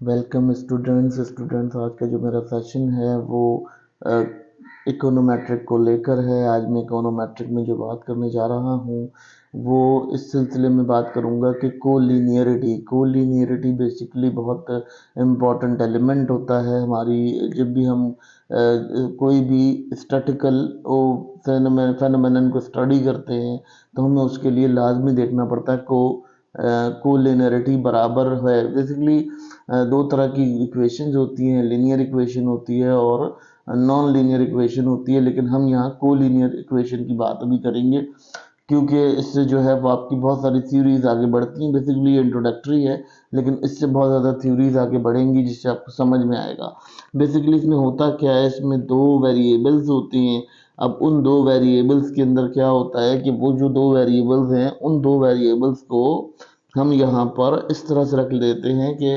Welcome students आज का जो मेरा सेशन है वो इकोनोमेट्रिक को लेकर है। आज मैं इकोनोमेट्रिक में जो बात करने जा रहा हूँ वो इस सिलसिले में बात करूँगा कि कोलिनियरिटी बेसिकली बहुत इम्पॉर्टेंट एलिमेंट होता है हमारी। जब भी हम कोई भी स्टैटिकल फेनोमेनन को स्टडी करते हैं तो हमें उसके लिए लाजमी देखना पड़ता है कोलिनियरिटी बराबर है। बेसिकली दो तरह की इक्वेशंस होती हैं, लीनियर इक्वेशन होती है और नॉन लीनियर इक्वेशन होती है, लेकिन हम यहाँ कोलिनियर इक्वेशन की बात अभी करेंगे क्योंकि इससे जो है वो आपकी बहुत सारी थ्योरीज आगे बढ़ती हैं। बेसिकली ये इंट्रोडक्टरी है, लेकिन इससे बहुत ज़्यादा थ्योरीज आगे बढ़ेंगी जिससे आपको समझ में आएगा। बेसिकली इसमें होता क्या है, इसमें दो वेरिएबल्स होती हैं। अब उन दो वेरिएबल्स के अंदर क्या होता है कि वो जो दो वेरिएबल्स हैं उन दो वेरिएबल्स को हम यहाँ पर इस तरह से रख लेते हैं कि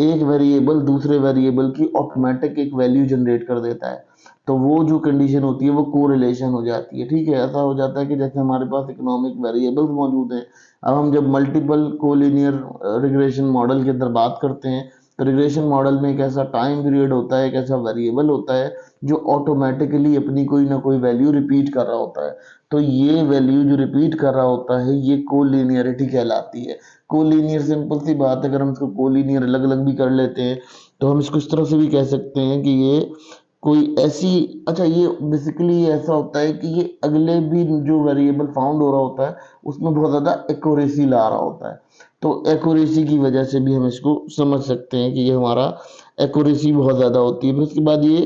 एक वेरिएबल दूसरे वेरिएबल की ऑटोमेटिक एक वैल्यू जनरेट कर देता है। तो वो जो कंडीशन होती है वो कोरिलेशन हो जाती है। ठीक है, ऐसा हो जाता है कि जैसे हमारे पास इकोनॉमिक वेरिएबल्स मौजूद हैं। अब हम जब मल्टीपल कोलिनियर रिग्रेशन मॉडल के अंदर बात करते हैं तो रिग्रेशन मॉडल में एक ऐसा टाइम पीरियड होता है, एक ऐसा वेरिएबल होता है जो ऑटोमेटिकली अपनी कोई ना कोई वैल्यू रिपीट कर रहा होता है। तो ये वैल्यू जो रिपीट कर रहा होता है ये कोलिनियरिटी कहलाती है। कोलिनियर सिंपल सी बात है, अगर हम इसको कोलिनियर अलग अलग भी कर लेते हैं तो हम इसको इस तरह से भी कह सकते हैं कि ये कोई ऐसी, अच्छा ये बेसिकली ऐसा होता है कि ये अगले भी जो वेरिएबल फाउंड हो रहा होता है उसमें बहुत ज़्यादा एक्यूरेसी ला रहा होता है। तो एक्यूरेसी की वजह से भी हम इसको समझ सकते हैं कि ये हमारा एक्यूरेसी बहुत ज़्यादा होती है। फिर उसके बाद ये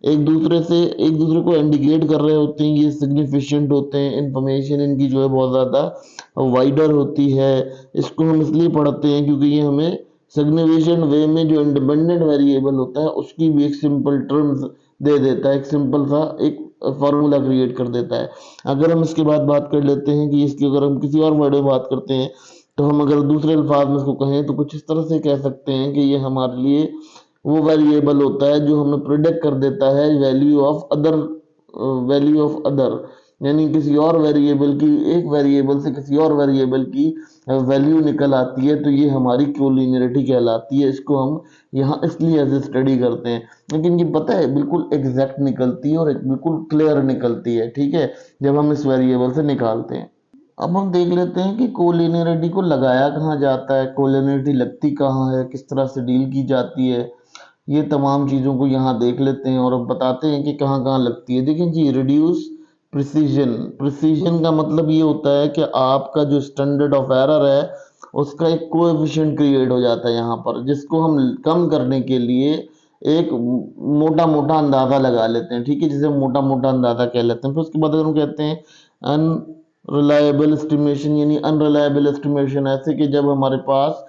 एक दूसरे को इंडिकेट कर रहे होते हैं, ये सिग्निफिकेंट होते हैं, इंफॉर्मेशन इनकी जो है बहुत ज़्यादा वाइडर होती है। इसको हम इसलिए पढ़ते हैं क्योंकि ये हमें सिग्निफिकेंट वे में जो इंडिपेंडेंट वेरिएबल होता है उसकी भी एक सिंपल टर्म्स दे देता है, एक सिंपल सा एक फार्मूला क्रिएट कर देता है। अगर हम इसके बाद बात कर लेते हैं कि इसकी अगर हम किसी और वर्ड में बात करते हैं तो हम अगर दूसरे अल्फाज में इसको कहें तो कुछ इस तरह से कह सकते हैं कि ये हमारे लिए वो वेरिएबल होता है जो हमें प्रिडिक्ट कर देता है वैल्यू ऑफ अदर, यानी किसी और वेरिएबल की, एक वेरिएबल से किसी और वेरिएबल की वैल्यू निकल आती है तो ये हमारी कोलिनियरिटी कहलाती है। इसको हम यहाँ इसलिए ऐसे स्टडी करते हैं, लेकिन ये पता है बिल्कुल एग्जैक्ट निकलती है और एक बिल्कुल क्लियर निकलती है। ठीक है, जब हम इस वेरिएबल से निकालते हैं। अब हम देख लेते हैं कि कोलिनियरिटी को लगाया कहाँ जाता है, कोलिनियरिटी लगती कहाँ है, किस तरह से डील की जाती है, ये तमाम चीज़ों को यहाँ देख लेते हैं और अब बताते हैं कि कहाँ कहाँ लगती है। देखिए जी, रिड्यूस प्रिसीजन। प्रिसीजन का मतलब ये होता है कि आपका जो स्टैंडर्ड ऑफ एरर है उसका एक कोएफिशिएंट क्रिएट हो जाता है यहाँ पर, जिसको हम कम करने के लिए एक मोटा मोटा अंदाज़ा लगा लेते हैं। ठीक है, जिसे मोटा मोटा अंदाज़ा कह लेते हैं। फिर उसके बाद अगर हम कहते हैं अनरिलायबल एस्टिमेशन, यानी अनरिलायबल एस्टिमेशन ऐसे कि जब हमारे पास,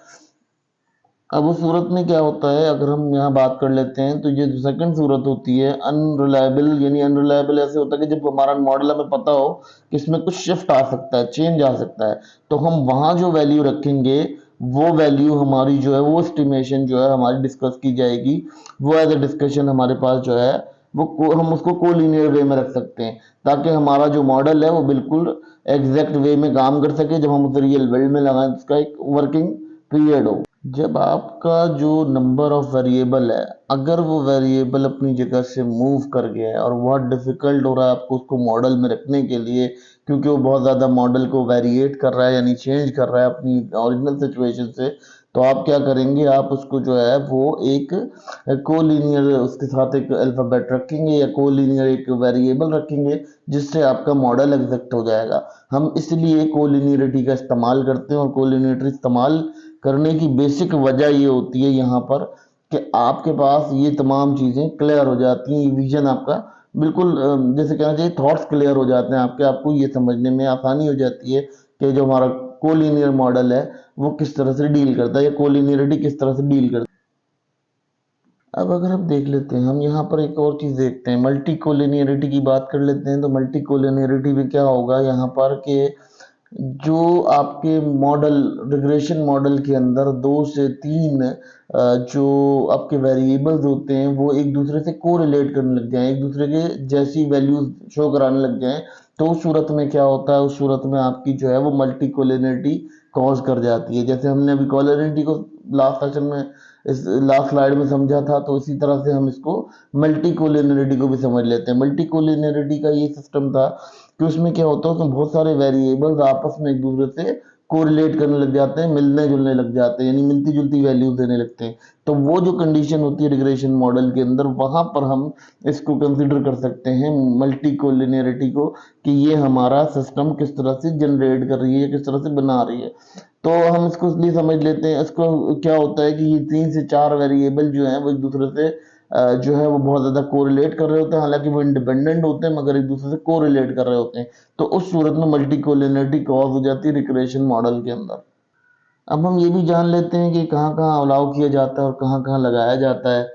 अब उस सूरत में क्या होता है, अगर हम यहाँ बात कर लेते हैं तो ये जो सेकंड सूरत होती है अनरिलायबल, यानी अनरिलायबल ऐसे होता है कि जब हमारा मॉडल हमें पता हो कि इसमें कुछ शिफ्ट आ सकता है, चेंज आ सकता है, तो हम वहाँ जो वैल्यू रखेंगे वो वैल्यू हमारी जो है वो एस्टिमेशन जो है हमारी डिस्कस की जाएगी। वो एज अ डिस्कशन हमारे पास जो है हम उसको कोलिनियर वे में रख सकते हैं ताकि हमारा जो मॉडल है वो बिल्कुल एग्जैक्ट वे में काम कर सके। जब हम उसे रियल वर्ल्ड में लगाएं उसका एक वर्किंग पीरियड हो। जब आपका जो नंबर ऑफ वेरिएबल है, अगर वो वेरिएबल अपनी जगह से मूव कर गया है और बहुत डिफिकल्ट हो रहा है आपको उसको मॉडल में रखने के लिए, क्योंकि वो बहुत ज़्यादा मॉडल को वेरिएट कर रहा है यानी चेंज कर रहा है अपनी ओरिजिनल सिचुएशन से, तो आप क्या करेंगे, आप उसको जो है वो एक कोलिनियर उसके साथ एक अल्फ़ाबेट रखेंगे या कोलिनियर एक वेरिएबल रखेंगे जिससे आपका मॉडल एग्जैक्ट हो जाएगा। हम इसलिए कोलिनियरिटी का इस्तेमाल करते हैं और कोलिनियरिटी इस्तेमाल करने की बेसिक वजह ये होती है यहाँ पर कि आपके पास ये तमाम चीज़ें क्लियर हो जाती हैं, ये विजन आपका बिल्कुल जैसे कहना चाहिए थॉट्स क्लियर हो जाते हैं आपके, आपको ये समझने में आसानी हो जाती है कि जो हमारा कोलिनियर मॉडल है वो किस तरह से डील करता है या कोलिनियरिटी किस तरह से डील करता है। अब अगर हम देख लेते हैं, हम यहाँ पर एक और चीज़ देखते हैं, मल्टी कोलिनियरिटी की बात कर लेते हैं। तो मल्टी कोलिनियरिटी में क्या होगा यहाँ पर कि जो आपके मॉडल, रिग्रेशन मॉडल के अंदर दो से तीन जो आपके वेरिएबल्स होते हैं वो एक दूसरे से कोरिलेट करने लग जाएं, एक दूसरे के जैसी वैल्यूज शो कराने लग जाएं, तो उस सूरत में क्या होता है, उस सूरत में आपकी जो है वो मल्टी कोलिनियरिटी कॉज कर जाती है। जैसे हमने अभी कोलिनियरिटी को लास्ट सेशन में इस लास्ट स्लाइड में समझा था, तो इसी तरह से हम इसको मल्टी कोलिनियरिटी को भी समझ लेते हैं। मल्टी कोलिनियरिटी का ये सिस्टम था कि उसमें क्या होता है, उसमें बहुत सारे वेरिएबल्स आपस में एक दूसरे से कोरिलेट करने लग जाते हैं, मिलने जुलने लग जाते हैं, यानी मिलती जुलती वैल्यू देने लगते हैं। तो वो जो कंडीशन होती है रिग्रेशन मॉडल के अंदर, वहां पर हम इसको कंसिडर कर सकते हैं मल्टी कोलिनियरिटी को, कि ये हमारा सिस्टम किस तरह से जनरेट कर रही है, किस तरह से बना रही है। तो हम इसको इसलिए समझ लेते हैं, इसको क्या होता है कि ये 3 से 4 वेरिएबल जो हैं वो एक दूसरे से जो है वो बहुत ज्यादा कोरिलेट कर रहे होते हैं, हालांकि वो इंडिपेंडेंट होते हैं मगर एक दूसरे से कोरिलेट कर रहे होते हैं। तो उस सूरत में मल्टी कोलिनियरिटी कॉज हो जाती है रिग्रेशन मॉडल के अंदर। अब हम ये भी जान लेते हैं कि कहाँ कहाँ अलाउ किया जाता है और कहाँ कहाँ लगाया जाता है।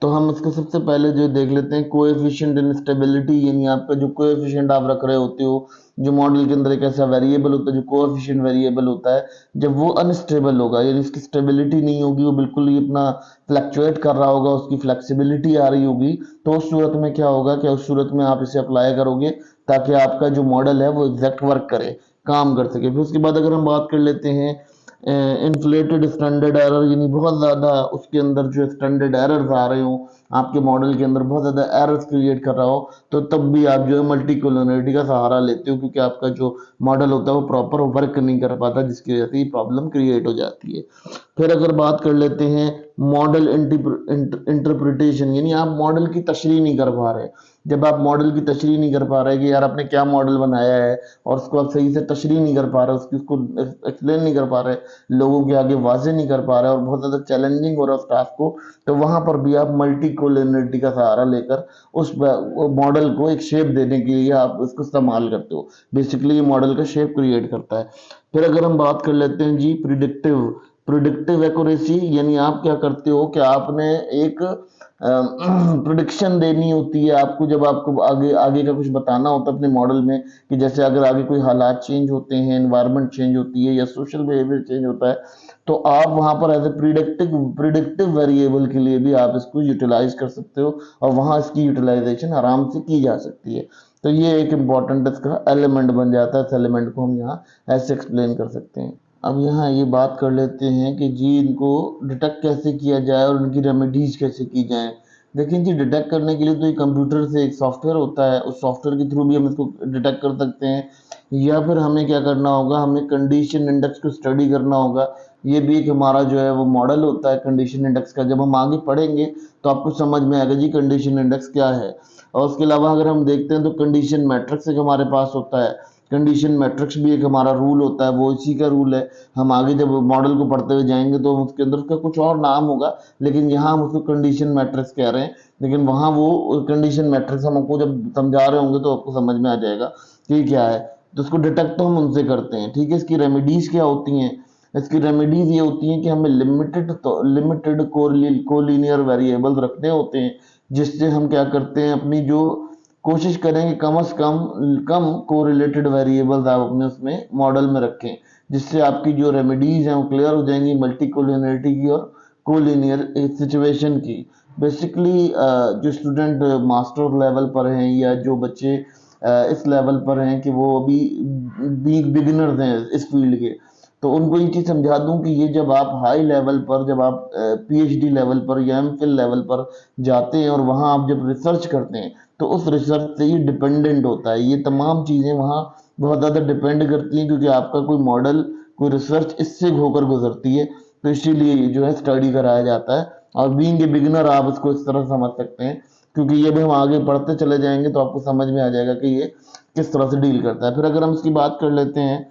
तो हम इसको सबसे पहले जो देख लेते हैं कोएफिशिएंट इंस्टेबिलिटी, यानी आपका जो कोएफिशिएंट आप रख रहे होते हो, जो मॉडल के अंदर एक ऐसा वेरिएबल होता है जो कोएफिशिएंट वेरिएबल होता है, जब वो अनस्टेबल होगा यानी उसकी स्टेबिलिटी नहीं होगी, वो बिल्कुल ही अपना फ्लक्चुएट कर रहा होगा, उसकी फ्लेक्सिबिलिटी आ रही होगी, तो उस सूरत में क्या होगा, क्या उस सूरत में आप इसे अप्लाई करोगे ताकि आपका जो मॉडल है वो एग्जैक्ट वर्क करे, काम कर सके। फिर उसके बाद अगर हम बात कर लेते हैं इन्फ्लेटेड स्टैंडर्ड एरर, यानी बहुत ज़्यादा उसके अंदर जो स्टैंडर्ड एरर्स आ रहे हो, आपके मॉडल के अंदर बहुत ज़्यादा एरर्स क्रिएट कर रहा हो, तो तब भी आप जो है मल्टी कोलिनियरिटी का सहारा लेते हो, क्योंकि आपका जो मॉडल होता है वो प्रॉपर वर्क नहीं कर पाता, जिसकी वजह से ये प्रॉब्लम क्रिएट हो जाती है। फिर अगर बात कर लेते हैं मॉडल इंटरप्रिटेशन, यानी आप मॉडल की तशरीह नहीं कर पा रहे। जब आप मॉडल की तशरीह नहीं कर पा रहे कि यार आपने क्या मॉडल बनाया है, और उसको आप सही से तशरीह नहीं कर पा रहे, उसको एक्सप्लेन नहीं कर पा रहे, लोगों के आगे वाज़ेह नहीं कर पा रहे, और बहुत ज़्यादा चैलेंजिंग हो रहा है उस टास्क को, तो वहां पर भी आप मल्टी कोलिनियरिटी का सहारा लेकर उस मॉडल को एक शेप देने के लिए आप इसको इस्तेमाल करते हो। बेसिकली ये मॉडल का शेप क्रिएट करता है। फिर अगर हम बात कर लेते हैं जी प्रिडिक्टिव प्रिडिक्टिव एक्यूरेसी, यानी आप क्या करते हो कि आपने एक प्रिडिक्शन देनी होती है आपको, जब आपको आगे आगे का कुछ बताना होता है अपने मॉडल में, कि जैसे अगर आगे कोई हालात चेंज होते हैं, एनवायरनमेंट चेंज होती है या सोशल बिहेवियर चेंज होता है, तो आप वहां पर एज ए प्रिडिक्टिव वेरिएबल के लिए भी आप इसको यूटिलाइज कर सकते हो, और वहां इसकी यूटिलाइजेशन आराम से की जा सकती है। तो ये एक इम्पॉर्टेंट इसका एलिमेंट बन जाता है। इस एलिमेंट को हम यहाँ ऐसे एक्सप्लेन कर सकते हैं। अब यहाँ ये बात कर लेते हैं कि जी इनको डिटेक्ट कैसे किया जाए और इनकी रेमेडीज कैसे की जाए। देखिए जी, डिटेक्ट करने के लिए तो ये कंप्यूटर से एक सॉफ्टवेयर होता है, उस सॉफ्टवेयर के थ्रू भी हम इसको डिटेक्ट कर सकते हैं, या फिर हमें क्या करना होगा, हमें कंडीशन इंडेक्स को स्टडी करना होगा। ये भी एक हमारा जो है वो मॉडल होता है कंडीशन इंडेक्स का। जब हम आगे पढ़ेंगे तो आपको समझ में आएगा जी कंडीशन इंडेक्स क्या है। और उसके अलावा अगर हम देखते हैं तो कंडीशन मैट्रिक्स एक हमारे पास होता है। कंडीशन मैट्रिक्स भी एक हमारा रूल होता है, वो इसी का रूल है। हम आगे जब मॉडल को पढ़ते हुए जाएंगे तो उसके अंदर उसका कुछ और नाम होगा, लेकिन यहाँ हम उसको कंडीशन मैट्रिक्स कह रहे हैं। लेकिन वहाँ वो कंडीशन मैट्रिक्स हमको जब समझा रहे होंगे तो आपको समझ में आ जाएगा कि क्या है। तो उसको डिटेक्ट तो हम उनसे करते हैं, ठीक है। इसकी रेमेडीज क्या होती हैं? इसकी रेमेडीज ये होती हैं कि हमें लिमिटेड कोलिनियर वेरिएबल्स रखने होते हैं, जिससे हम क्या करते हैं, अपनी जो कोशिश करें कि कम से कम कोरिलेटेड वेरिएबल्स आप अपने उसमें मॉडल में रखें, जिससे आपकी जो रेमेडीज हैं वो क्लियर हो जाएंगी मल्टी कोलिनियरिटी की और कोलिनियर सिचुएशन की। बेसिकली जो स्टूडेंट मास्टर लेवल पर हैं या जो बच्चे इस लेवल पर हैं कि वो अभी बिगिनर्स हैं इस फील्ड के, तो उनको ये चीज़ समझा दूं कि ये जब आप हाई लेवल पर, जब आप पीएचडी लेवल पर या एमफिल लेवल पर जाते हैं और वहाँ आप जब रिसर्च करते हैं, तो उस रिसर्च से ये डिपेंडेंट होता है। ये तमाम चीज़ें वहाँ बहुत ज़्यादा डिपेंड करती हैं, क्योंकि आपका कोई मॉडल, कोई रिसर्च इससे होकर गुजरती है। तो इसीलिए ये जो है स्टडी कराया जाता है। और बीइंग ए बिगिनर आप इसको इस तरह समझ सकते हैं, क्योंकि ये भी हम आगे पढ़ते चले जाएंगे तो आपको समझ में आ जाएगा कि ये किस तरह से डील करता है। फिर अगर हम इसकी बात कर लेते हैं,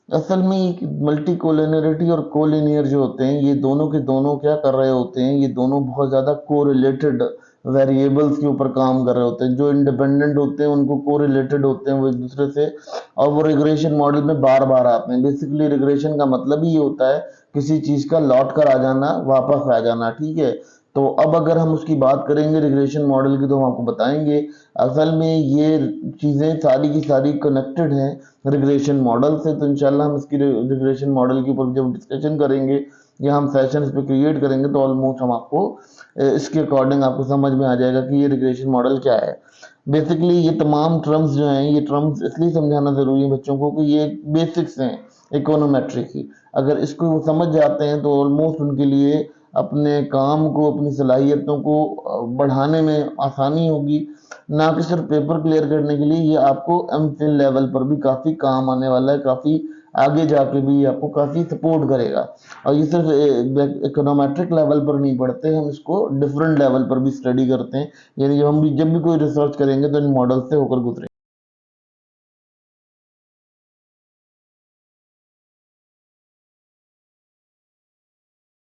असल में मल्टी कोलिनियरिटी और कोलिनियर जो होते हैं, ये दोनों के दोनों क्या कर रहे होते हैं, ये दोनों बहुत ज़्यादा कोरिलेटेड वेरिएबल्स के ऊपर काम कर रहे होते हैं। जो इंडिपेंडेंट होते हैं उनको कोरिलेटेड होते हैं वो एक दूसरे से, और वो रिग्रेशन मॉडल में बार बार आते हैं। बेसिकली रिग्रेशन का मतलब ही ये होता है किसी चीज़ का लौट कर आ जाना, वापस आ जाना, ठीक है। तो अब अगर हम उसकी बात करेंगे रिग्रेशन मॉडल की, तो हम आपको बताएंगे असल में ये चीज़ें सारी की सारी कनेक्टेड हैं रिग्रेशन मॉडल से। तो इंशाल्लाह हम इसकी रिग्रेशन मॉडल के ऊपर जब डिस्कशन करेंगे या हम सेशन इस पर क्रिएट करेंगे, तो ऑलमोस्ट हम आपको इसके अकॉर्डिंग आपको समझ में आ जाएगा कि ये रिग्रेशन मॉडल क्या है। बेसिकली ये तमाम टर्म्स जो हैं, ये टर्म्स इसलिए समझाना जरूरी है बच्चों को कि ये बेसिक्स हैं इकोनोमेट्रिक की। अगर इसको वो समझ जाते हैं तो ऑलमोस्ट उनके लिए अपने काम को, अपनी सलाहियतों को बढ़ाने में आसानी होगी, ना कि सिर्फ पेपर क्लियर करने के लिए। ये आपको एमफिल लेवल पर भी काफ़ी काम आने वाला है, काफ़ी आगे जाके भी आपको काफ़ी सपोर्ट करेगा। और ये सिर्फ इकोनोमेट्रिक लेवल पर नहीं पढ़ते, हम इसको डिफरेंट लेवल पर भी स्टडी करते हैं। यानी जब भी कोई रिसर्च करेंगे तो इन मॉडल से होकर गुजरेंगे।